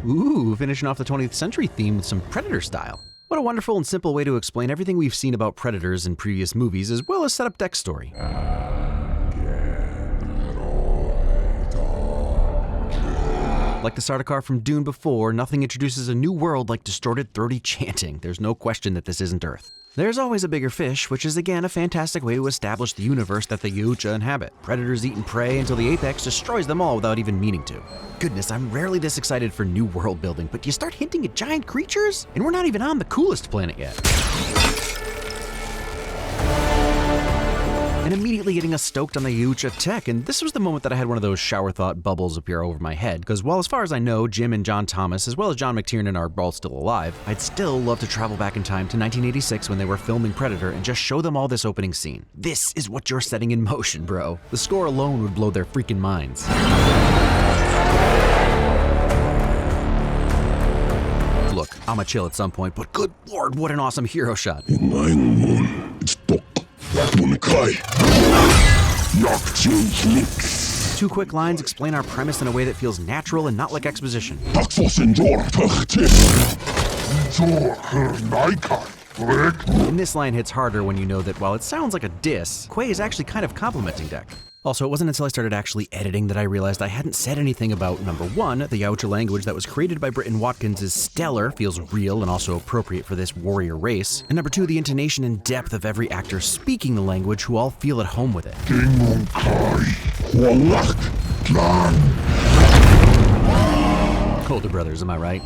Ooh, finishing off the 20th century theme with some Predator style. What a wonderful and simple way to explain everything we've seen about predators in previous movies, as well as set up Deck's story. Like the Sardaukar from Dune before, nothing introduces a new world like distorted, throaty chanting. There's no question that this isn't Earth. There's always a bigger fish, which is again a fantastic way to establish the universe that the Yautja inhabit. Predators eat and prey until the apex destroys them all without even meaning to. Goodness, I'm rarely this excited for new world building, but you start hinting at giant creatures? And we're not even on the coolest planet yet. And immediately getting us stoked on the Yautja tech, and this was the moment that I had one of those shower thought bubbles appear over my head, because while as far as I know, Jim and John Thomas, as well as John McTiernan are all still alive, I'd still love to travel back in time to 1986 when they were filming Predator and just show them all this opening scene. This is what you're setting in motion, bro. The score alone would blow their freaking minds. Look, I'ma chill at some point, but good lord, what an awesome hero shot. Two quick lines explain our premise in a way that feels natural and not like exposition. And this line hits harder when you know that while it sounds like a diss, Quay is actually kind of complimenting Deck. Also, it wasn't until I started actually editing that I realized I hadn't said anything about, number one, the Yautja language that was created by Britton Watkins is stellar, feels real and also appropriate for this warrior race, and number two, the intonation and depth of every actor speaking the language who all feel at home with it. Older brothers, am I right?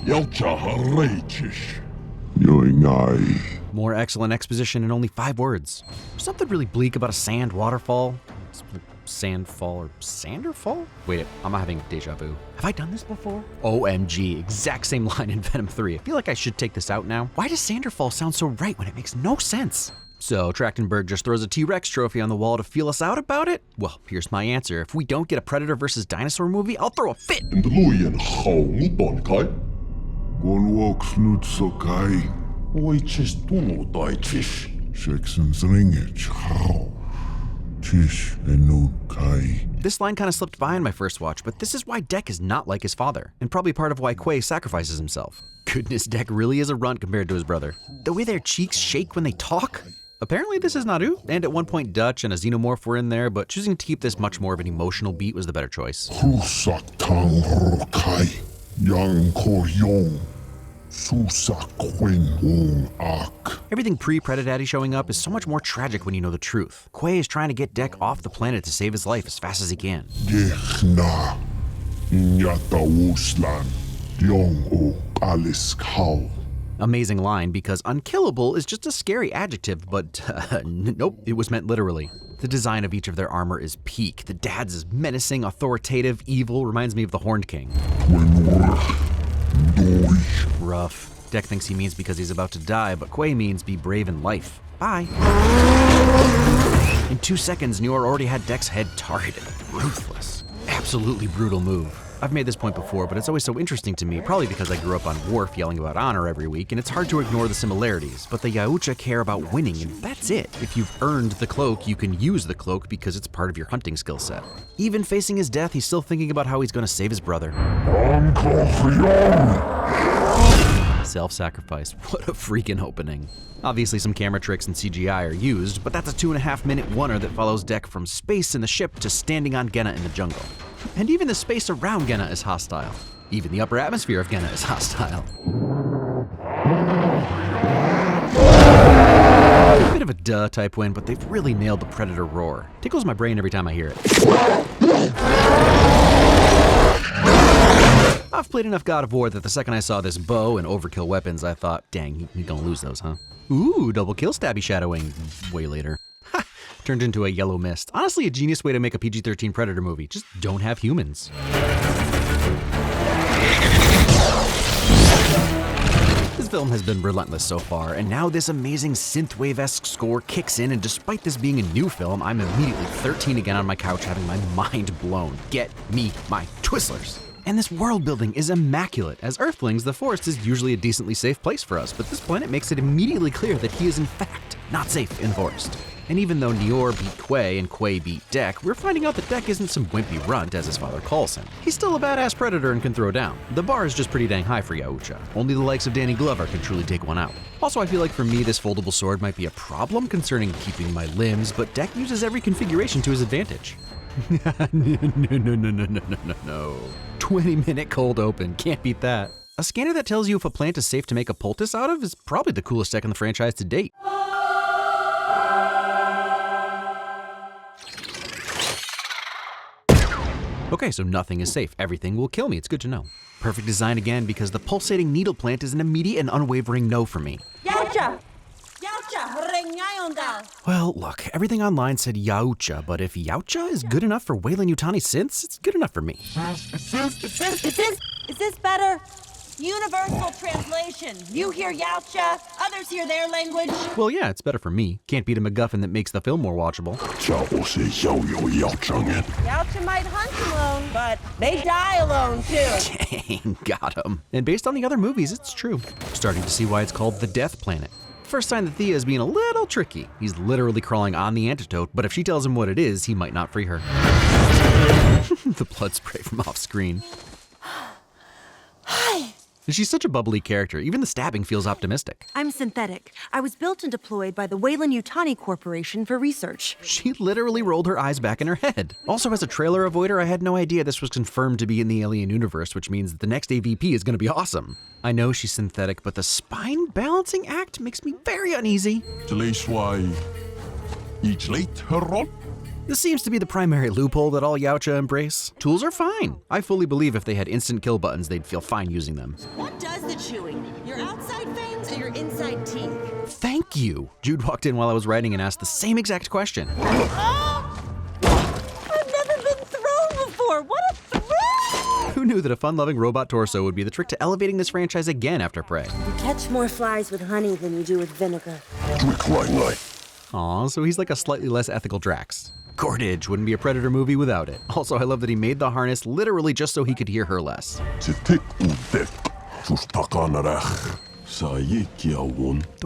More excellent exposition in only 5 words. Something really bleak about a sand waterfall. Sandfall or Sanderfall? Wait, I'm having deja vu. Have I done this before? OMG, exact same line in Venom 3. I feel like I should take this out now. Why does Sanderfall sound so right when it makes no sense? So Trachtenberg just throws a T-Rex trophy on the wall to feel us out about it? Well, here's my answer. If we don't get a Predator versus Dinosaur movie, I'll throw a fit. This line kind of slipped by on my first watch, but this is why Deck is not like his father, and probably part of why Quay sacrifices himself. Goodness, Deck really is a runt compared to his brother. The way their cheeks shake when they talk? Apparently this is Naru, and at one point Dutch and a xenomorph were in there, but choosing to keep this much more of an emotional beat was the better choice. Everything pre-Predaddy showing up is so much more tragic when you know the truth. Quay is trying to get Deck off the planet to save his life as fast as he can. Amazing line, because unkillable is just a scary adjective, but nope, it was meant literally. The design of each of their armor is peak. The dad's is menacing, authoritative, evil, reminds me of the Horned King. Rough. Deck thinks he means because he's about to die, but Quay means be brave in life. Bye. In 2 seconds, Newer already had Deck's head targeted. Ruthless. Absolutely brutal move. I've made this point before, but it's always so interesting to me, probably because I grew up on Worf yelling about honor every week, and it's hard to ignore the similarities, but the Yautja care about winning, and that's it. If you've earned the cloak, you can use the cloak because it's part of your hunting skill set. Even facing his death, he's still thinking about how he's gonna save his brother. Self-sacrifice, what a freaking opening. Obviously some camera tricks and CGI are used, but that's a 2.5-minute oneer that follows Deck from space in the ship to standing on Genna in the jungle. And even the space around Genna is hostile. Even the upper atmosphere of Genna is hostile. A bit of a duh type win, but they've really nailed the Predator roar. Tickles my brain every time I hear it. I've played enough God of War that the second I saw this bow and overkill weapons, I thought, dang, he's gonna lose those, huh? Ooh, double kill stabby shadowing way later. Ha! Turned into a yellow mist. Honestly, a genius way to make a PG-13 Predator movie. Just don't have humans. This film has been relentless so far, and now this amazing synthwave-esque score kicks in, and despite this being a new film, I'm immediately 13 again on my couch having my mind blown. Get me my Twizzlers. And this world building is immaculate. As Earthlings, the forest is usually a decently safe place for us, but this planet makes it immediately clear that he is in fact not safe in the forest. And even though Nior beat Quay and Quay beat Dek, we're finding out that Dek isn't some wimpy runt as his father calls him. He's still a badass predator and can throw down. The bar is just pretty dang high for Yautja. Only the likes of Danny Glover can truly take one out. Also, I feel like for me, this foldable sword might be a problem concerning keeping my limbs, but Dek uses every configuration to his advantage. No. 20-minute cold open, can't beat that. A scanner that tells you if a plant is safe to make a poultice out of is probably the coolest tech in the franchise to date. Okay, so nothing is safe. Everything will kill me. It's good to know. Perfect design again because the pulsating needle plant is an immediate and unwavering no for me. Yautja! Well, look, everything online said Yautja, but if Yautja is good enough for Weyland-Yutani synths, it's good enough for me. Is this better? Universal translation. You hear Yautja, others hear their language. Well, yeah, it's better for me. Can't beat a MacGuffin that makes the film more watchable. Yautja might hunt alone, but they die alone too. Dang, got him. And based on the other movies, it's true. Starting to see why it's called the Death Planet. First sign that Thea is being a little tricky. He's literally crawling on the antidote, but if she tells him what it is, he might not free her. The blood spray from off screen. Hi. She's such a bubbly character. Even the stabbing feels optimistic. I'm synthetic. I was built and deployed by the Weyland-Yutani Corporation for research. She literally rolled her eyes back in her head. Also, as a trailer avoider, I had no idea this was confirmed to be in the Alien universe, which means that the next AVP is going to be awesome. I know she's synthetic, but the spine balancing act makes me very uneasy. This seems to be the primary loophole that all Yautja embrace. Tools are fine. I fully believe if they had instant kill buttons, they'd feel fine using them. What does the chewing? Your outside fangs or your inside teeth? Thank you. Jude walked in while I was writing and asked the same exact question. Oh! I've never been thrown before. What a thrill! Who knew that a fun-loving robot torso would be the trick to elevating this franchise again after Prey? You catch more flies with honey than you do with vinegar. Aw, so he's like a slightly less ethical Drax. Gordage wouldn't be a Predator movie without it. Also, I love that he made the harness literally just so he could hear her less. The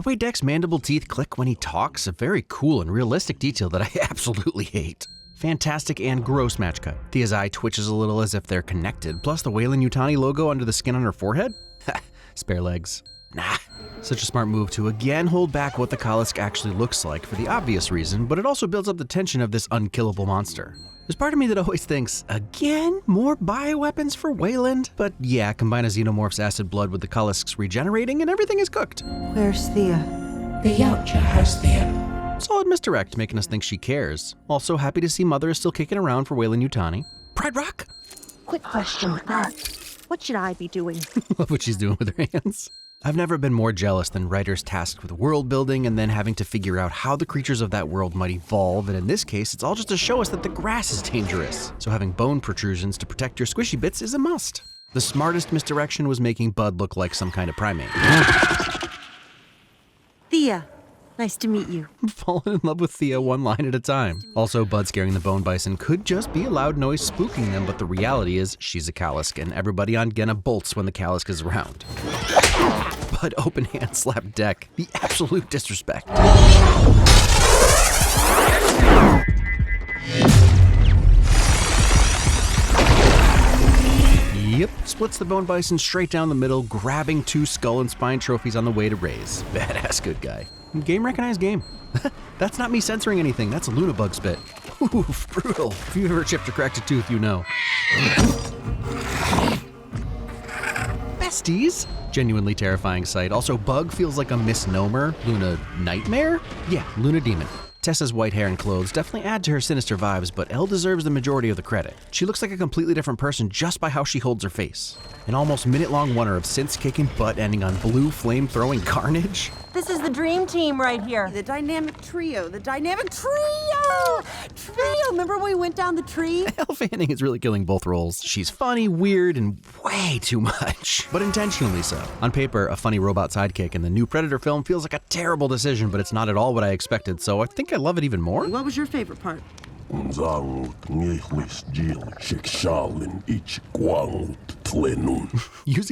way Dek's mandible teeth click when he talks, a very cool and realistic detail that I absolutely hate. Fantastic and gross match cut. Thea's eye twitches a little as if they're connected, plus the Weyland-Yutani logo under the skin on her forehead? Spare legs. Nah. Such a smart move to again hold back what the Kalisk actually looks like for the obvious reason, but it also builds up the tension of this unkillable monster. There's part of me that always thinks, again, more bioweapons for Weyland? But yeah, combine a xenomorph's acid blood with the Kalisk's regenerating and everything is cooked. Where's Thea? The Yautja has Thea. Solid misdirect, making us think she cares. Also happy to see Mother is still kicking around for Weyland-Yutani. Pride Rock? Quick question. What should I be doing? Love what she's doing with her hands. I've never been more jealous than writers tasked with world building and then having to figure out how the creatures of that world might evolve, and in this case, it's all just to show us that the grass is dangerous. So having bone protrusions to protect your squishy bits is a must. The smartest misdirection was making Bud look like some kind of primate. Thea, nice to meet you. I'm falling in love with Thea one line at a time. Also, Bud scaring the bone bison could just be a loud noise spooking them, but the reality is she's a Kalisk, and everybody on Genna bolts when the Kalisk is around. Bud open hand slap Dek. The absolute disrespect. Yep, splits the bone bison straight down the middle, grabbing 2 skull and spine trophies on the way to raise. Badass good guy. Game recognized game. That's not me censoring anything, that's a Lunabug spit. Oof, brutal. If you've ever chipped or cracked a tooth, you know. Besties? Genuinely terrifying sight. Also, Bug feels like a misnomer. Luna Nightmare? Yeah, Luna Demon. Tessa's white hair and clothes definitely add to her sinister vibes, but Elle deserves the majority of the credit. She looks like a completely different person just by how she holds her face. An almost minute-long wonder of synths kicking butt ending on blue flame-throwing carnage. This is the dream team right here. The dynamic trio. The dynamic trio! Remember when we went down the tree? Elle Fanning is really killing both roles. She's funny, weird, and way too much, but intentionally so. On paper, a funny robot sidekick in the new Predator film feels like a terrible decision, but it's not at all what I expected, so I think I love it even more. What was your favorite part? Using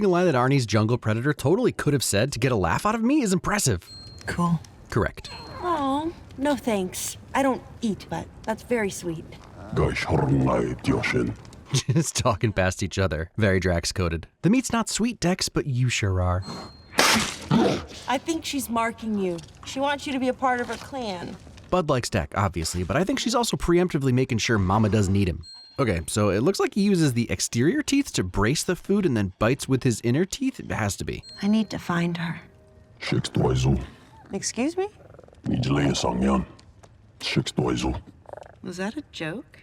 a line that Arnie's Jungle Predator totally could have said to get a laugh out of me is impressive. Cool. Correct. Oh, no thanks. I don't eat, but that's very sweet. Just talking past each other. Very Drax coded. The meat's not sweet, Dex, but you sure are. I think she's marking you. She wants you to be a part of her clan. Bud likes Deck, obviously, but I think she's also preemptively making sure Mama doesn't eat him. Okay, so it looks like he uses the exterior teeth to brace the food and then bites with his inner teeth? It has to be. I need to find her. Excuse me? Was that a joke?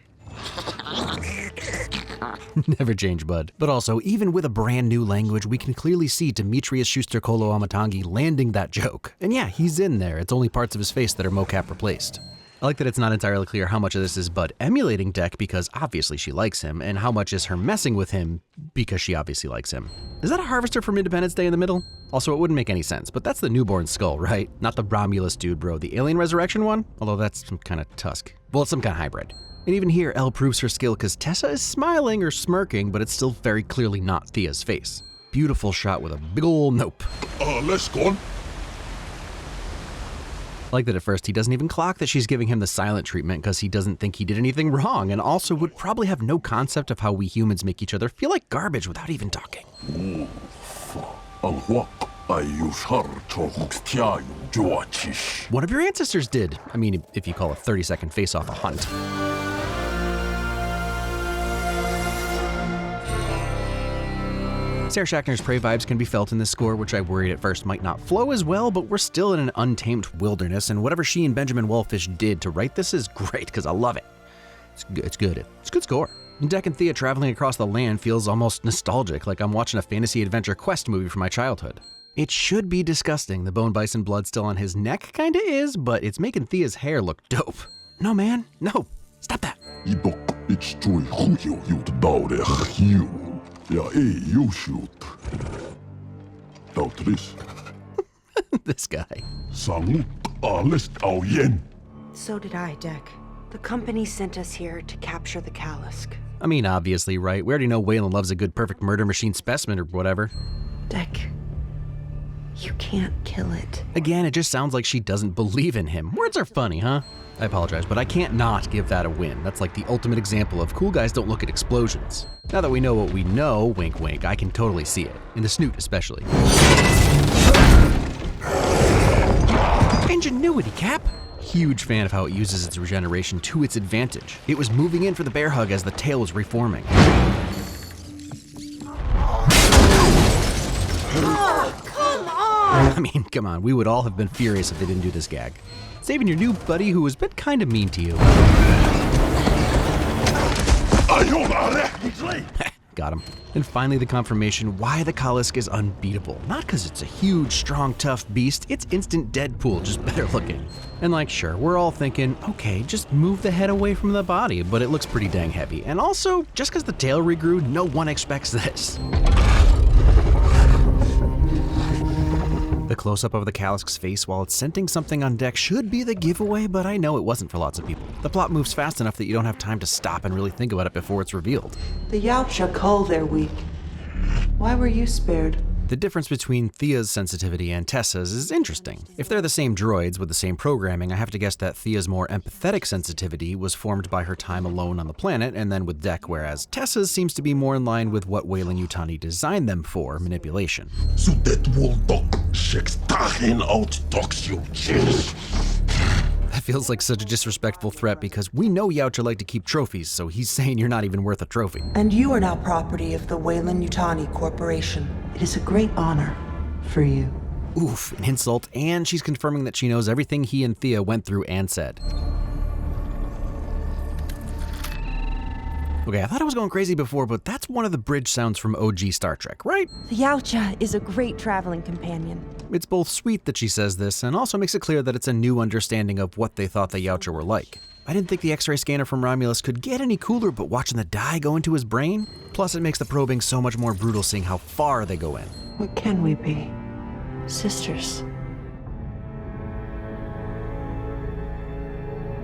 Never change, Bud. But also, even with a brand new language, we can clearly see Demetrius Schuster-Kolo Amatangi landing that joke. And yeah, he's in there. It's only parts of his face that are mocap replaced. I like that it's not entirely clear how much of this is Bud emulating Deck because obviously she likes him, and how much is her messing with him because she obviously likes him. Is that a harvester from Independence Day in the middle? Also, it wouldn't make any sense, but that's the newborn skull, right? Not the Romulus dude, bro. The alien resurrection one? Although that's some kind of tusk. Well, it's some kind of hybrid. And even here, Elle proves her skill because Tessa is smiling or smirking, but it's still very clearly not Thea's face. Beautiful shot with a big ol' nope. Let's go. I like that at first he doesn't even clock that she's giving him the silent treatment because he doesn't think he did anything wrong, and also would probably have no concept of how we humans make each other feel like garbage without even talking. One of your ancestors did. I mean, if you call a 30-second face-off a hunt. Sarah Schachner's prey vibes can be felt in this score, which I worried at first might not flow as well, but we're still in an untamed wilderness, and whatever she and Benjamin Wallfish did to write this is great, because I love it. It's good. It's a good score. And Deck and Thea traveling across the land feels almost nostalgic, like I'm watching a fantasy adventure quest movie from my childhood. It should be disgusting. The bone bison blood still on his neck kinda is, but it's making Thea's hair look dope. No, man. No. Stop that. This guy. So did I, Deck. The company sent us here to capture the Kalisk. I mean, obviously, right? We already know Waylon loves a good perfect murder machine specimen or whatever. Deck, you can't kill it. Again, it just sounds like she doesn't believe in him. Words are funny, huh? I apologize, but I can't not give that a win. That's like the ultimate example of cool guys don't look at explosions. Now that we know what we know, wink wink, I can totally see it. In the snoot especially. Ingenuity, Cap! Huge fan of how it uses its regeneration to its advantage. It was moving in for the bear hug as the tail was reforming. Oh, come on! I mean, come on, we would all have been furious if they didn't do this gag. Saving your new buddy who has been kinda mean to you. Got him. And finally the confirmation why the Kalisk is unbeatable. Not because it's a huge, strong, tough beast, it's instant Deadpool, just better looking. And like, sure, we're all thinking, okay, just move the head away from the body, but it looks pretty dang heavy. And also, just because the tail regrew, no one expects this. The close-up of the Kalisk's face while it's scenting something on deck should be the giveaway, but I know it wasn't for lots of people. The plot moves fast enough that you don't have time to stop and really think about it before it's revealed. The Yautja cull their weak. Why were you spared? The difference between Thea's sensitivity and Tessa's is interesting. If they're the same droids with the same programming, I have to guess that Thea's more empathetic sensitivity was formed by her time alone on the planet and then with Deck, whereas Tessa's seems to be more in line with what Weyland-Yutani designed them for, manipulation. That feels like such a disrespectful threat because we know Yautja like to keep trophies, so he's saying you're not even worth a trophy. And you are now property of the Weyland-Yutani Corporation. It is a great honor for you. Oof, an insult, and she's confirming that she knows everything he and Thea went through and said. Okay, I thought I was going crazy before, but that's one of the bridge sounds from OG Star Trek, right? The Yautja is a great traveling companion. It's both sweet that she says this and also makes it clear that it's a new understanding of what they thought the Yautja were like. I didn't think the X-ray scanner from Romulus could get any cooler, but watching the dye go into his brain? Plus, it makes the probing so much more brutal seeing how far they go in. What can we be? Sisters.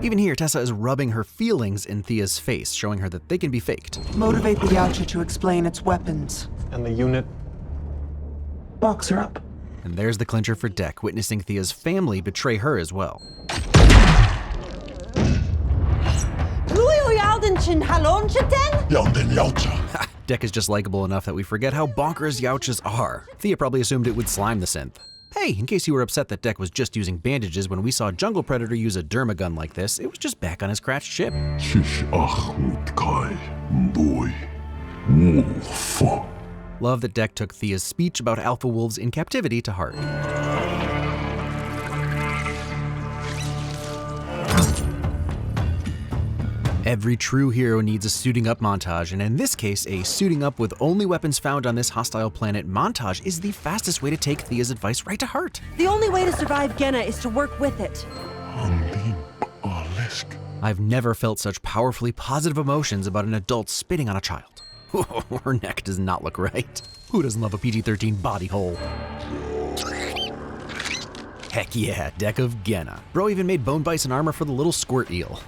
Even here, Tessa is rubbing her feelings in Thea's face, showing her that they can be faked. Motivate the Yautja to explain its weapons. And the unit? Box her up. And there's the clincher for Deck, witnessing Thea's family betray her as well. Yautja haloncheten? Yautja. Deck is just likable enough that we forget how bonkers Yautjas are. Thea probably assumed it would slime the synth. Hey, in case you were upset that Deck was just using bandages when we saw Jungle Predator use a dermagun like this, it was just back on his crashed ship. Shish achut kai boy. Wolf. Love that Deck took Thea's speech about alpha wolves in captivity to heart. Every true hero needs a suiting up montage, and in this case, a suiting up with only weapons found on this hostile planet montage is the fastest way to take Thea's advice right to heart. The only way to survive Genna is to work with it. I've never felt such powerfully positive emotions about an adult spitting on a child. Her neck does not look right. Who doesn't love a PG-13 body hole? Heck yeah, Deck of Genna. Bro even made bone bison armor for the little squirt eel.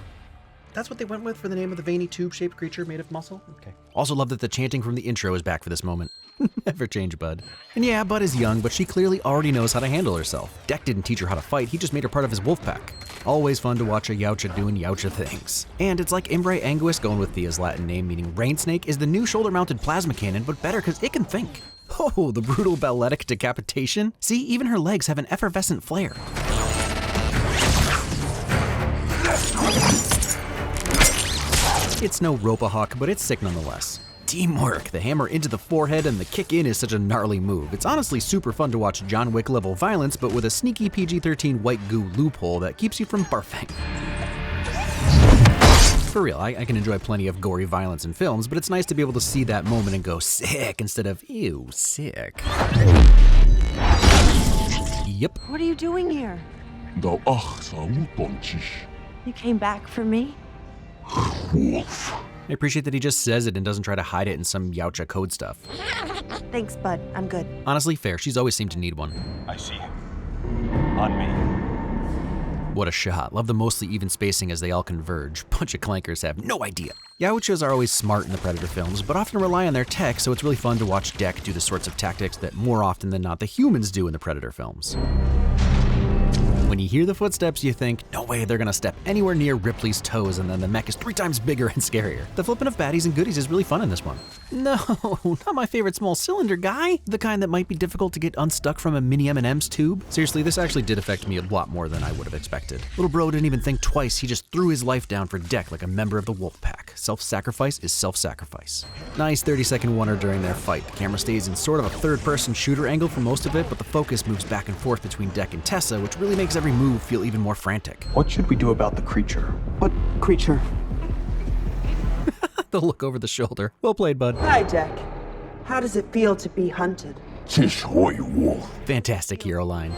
That's what they went with for the name of the veiny tube-shaped creature made of muscle? Okay. Also love that the chanting from the intro is back for this moment. Never change, Bud. And yeah, Bud is young, but she clearly already knows how to handle herself. Deck didn't teach her how to fight, he just made her part of his wolf pack. Always fun to watch a Yautja doing Yautja things. And it's like Imbre Anguis going with Thea's Latin name, meaning Rain Snake, is the new shoulder-mounted plasma cannon, but better because it can think. Oh, the brutal balletic decapitation? See, even her legs have an effervescent flare. It's no Ropa-Hawk, but it's sick nonetheless. Teamwork! The hammer into the forehead and the kick in is such a gnarly move. It's honestly super fun to watch John Wick level violence, but with a sneaky PG-13 white goo loophole that keeps you from barfing. For real, I can enjoy plenty of gory violence in films, but it's nice to be able to see that moment and go sick instead of ew, sick. Yep. What are you doing here? You came back for me? Wolf. I appreciate that he just says it and doesn't try to hide it in some Yautja code stuff. Thanks, bud. I'm good. Honestly, fair. She's always seemed to need one. I see. On me. What a shot. Love the mostly even spacing as they all converge. Bunch of clankers have no idea. Yautjas are always smart in the Predator films, but often rely on their tech, so it's really fun to watch Deck do the sorts of tactics that more often than not the humans do in the Predator films. When you hear the footsteps, you think, no way they're gonna step anywhere near Ripley's toes, and then the mech is 3 times bigger and scarier. The flipping of baddies and goodies is really fun in this one. No, not my favorite small cylinder guy. The kind that might be difficult to get unstuck from a mini M&M's tube. Seriously, this actually did affect me a lot more than I would have expected. Little bro didn't even think twice, he just threw his life down for Deck like a member of the wolf pack. Self-sacrifice is self-sacrifice. Nice 30-second oneer during their fight. The camera stays in sort of a third-person shooter angle for most of it, but the focus moves back and forth between Deck and Tessa, which really makes every move feel even more frantic. What should we do about the creature? What creature? The look over the shoulder. Well played, bud. Hi, Deck. How does it feel to be hunted? Tish hoy wolf. Fantastic hero line.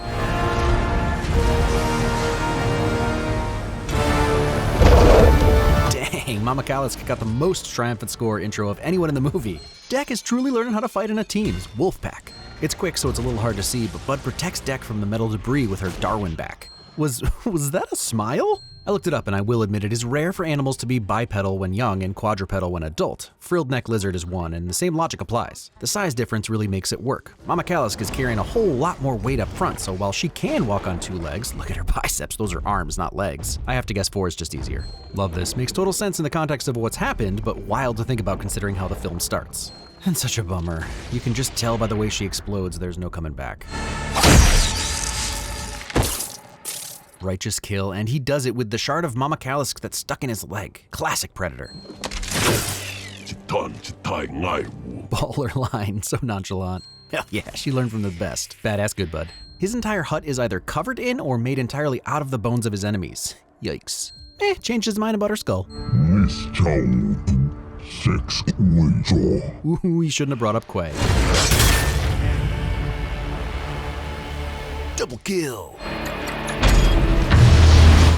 Dang, Mama Kalisk got the most triumphant score intro of anyone in the movie. Deck is truly learning how to fight in a team's wolf pack. It's quick, so it's a little hard to see, but Bud protects Deck from the metal debris with her Darwin back. Was that a smile? I looked it up, and I will admit it is rare for animals to be bipedal when young and quadrupedal when adult. Frilled neck lizard is one, and the same logic applies. The size difference really makes it work. Mama Kalisk is carrying a whole lot more weight up front, so while she can walk on 2 legs, look at her biceps, those are arms, not legs. I have to guess 4 is just easier. Love this. Makes total sense in the context of what's happened, but wild to think about considering how the film starts. And such a bummer. You can just tell by the way she explodes there's no coming back. Righteous kill, and he does it with the shard of Mama Kalisk that's stuck in his leg. Classic Predator. Baller line, so nonchalant. Hell yeah, she learned from the best. Badass good, bud. His entire hut is either covered in or made entirely out of the bones of his enemies. Yikes. Changed his mind about her skull. Ooh, he shouldn't have brought up Quay. Double kill.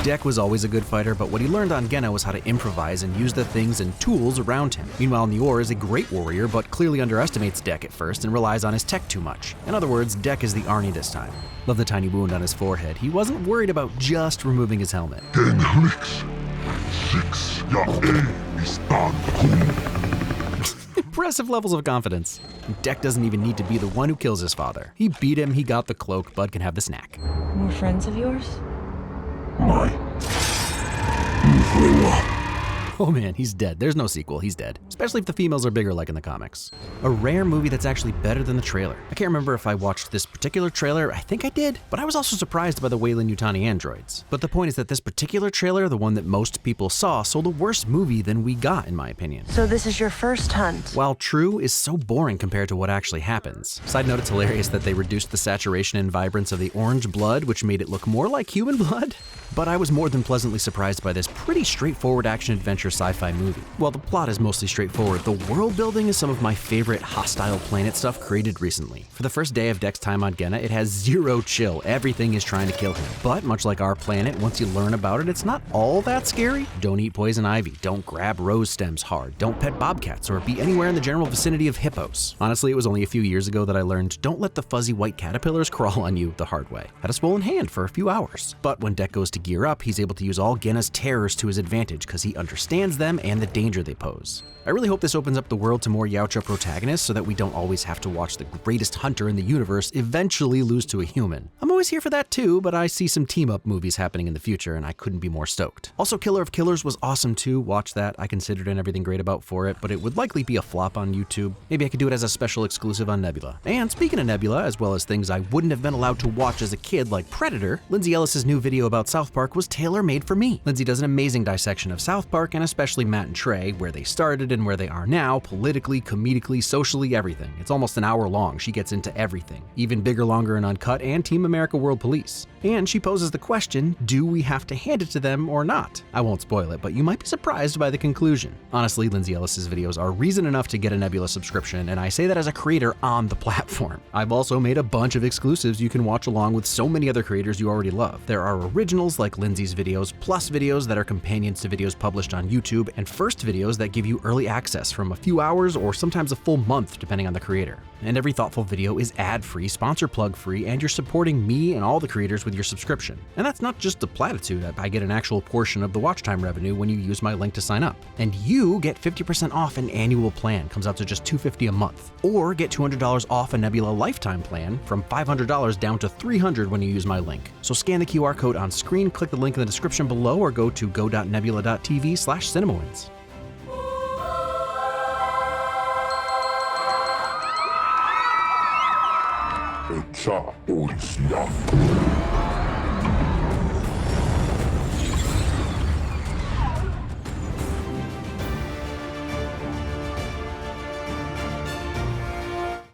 Deck was always a good fighter, but what he learned on Genna was how to improvise and use the things and tools around him. Meanwhile, Nior is a great warrior, but clearly underestimates Deck at first and relies on his tech too much. In other words, Deck is the Arnie this time. Love the tiny wound on his forehead. He wasn't worried about just removing his helmet. Impressive levels of confidence. Deck doesn't even need to be the one who kills his father. He beat him, he got the cloak, Bud can have the snack. More friends of yours? Oh man, he's dead. There's no sequel, he's dead. Especially if the females are bigger like in the comics. A rare movie that's actually better than the trailer. I can't remember if I watched this particular trailer, I think I did, but I was also surprised by the Weyland-Yutani androids. But the point is that this particular trailer, the one that most people saw, sold a worse movie than we got, in my opinion. So this is your first hunt? While true, is so boring compared to what actually happens. Side note, it's hilarious that they reduced the saturation and vibrance of the orange blood, which made it look more like human blood. But I was more than pleasantly surprised by this pretty straightforward action-adventure sci-fi movie. While the plot is mostly straightforward, the world building is some of my favorite hostile planet stuff created recently. For the first day of Deck's time on Genna, it has zero chill. Everything is trying to kill him. But much like our planet, once you learn about it, it's not all that scary. Don't eat poison ivy, don't grab rose stems hard, don't pet bobcats, or be anywhere in the general vicinity of hippos. Honestly, it was only a few years ago that I learned don't let the fuzzy white caterpillars crawl on you the hard way. Had a swollen hand for a few hours. But when Deck goes to gear up, he's able to use all Genna's terrors to his advantage because he understands them and the danger they pose. I really hope this opens up the world to more Yautja protagonists so that we don't always have to watch the greatest hunter in the universe eventually lose to a human. I'm always here for that too, but I see some team-up movies happening in the future and I couldn't be more stoked. Also, Killer of Killers was awesome too. Watch that. I considered and everything great about for it, but it would likely be a flop on YouTube. Maybe I could do it as a special exclusive on Nebula. And speaking of Nebula, as well as things I wouldn't have been allowed to watch as a kid like Predator, Lindsay Ellis's new video about South Park was tailor-made for me. Lindsay does an amazing dissection of South Park and especially Matt and Trey, where they started and where they are now, politically, comedically, socially, everything. It's almost an hour long. She gets into everything, even bigger, longer, and uncut, and Team America World Police. And she poses the question, do we have to hand it to them or not? I won't spoil it, but you might be surprised by the conclusion. Honestly, Lindsay Ellis's videos are reason enough to get a Nebula subscription, and I say that as a creator on the platform. I've also made a bunch of exclusives you can watch along with so many other creators you already love. There are originals like Lindsay's videos, plus videos that are companions to videos published on YouTube, and first videos that give you early access from a few hours or sometimes a full month depending on the creator. And every thoughtful video is ad-free, sponsor plug-free, and you're supporting me and all the creators with your subscription. And that's not just the platitude. I get an actual portion of the watch time revenue when you use my link to sign up. And you get 50% off an annual plan, comes out to just $250 a month. Or get $200 off a Nebula lifetime plan from $500 down to $300 when you use my link. So scan the QR code on screen, click the link in the description below, or go to go.nebula.tv/CinemaWins. Yautja, Boris,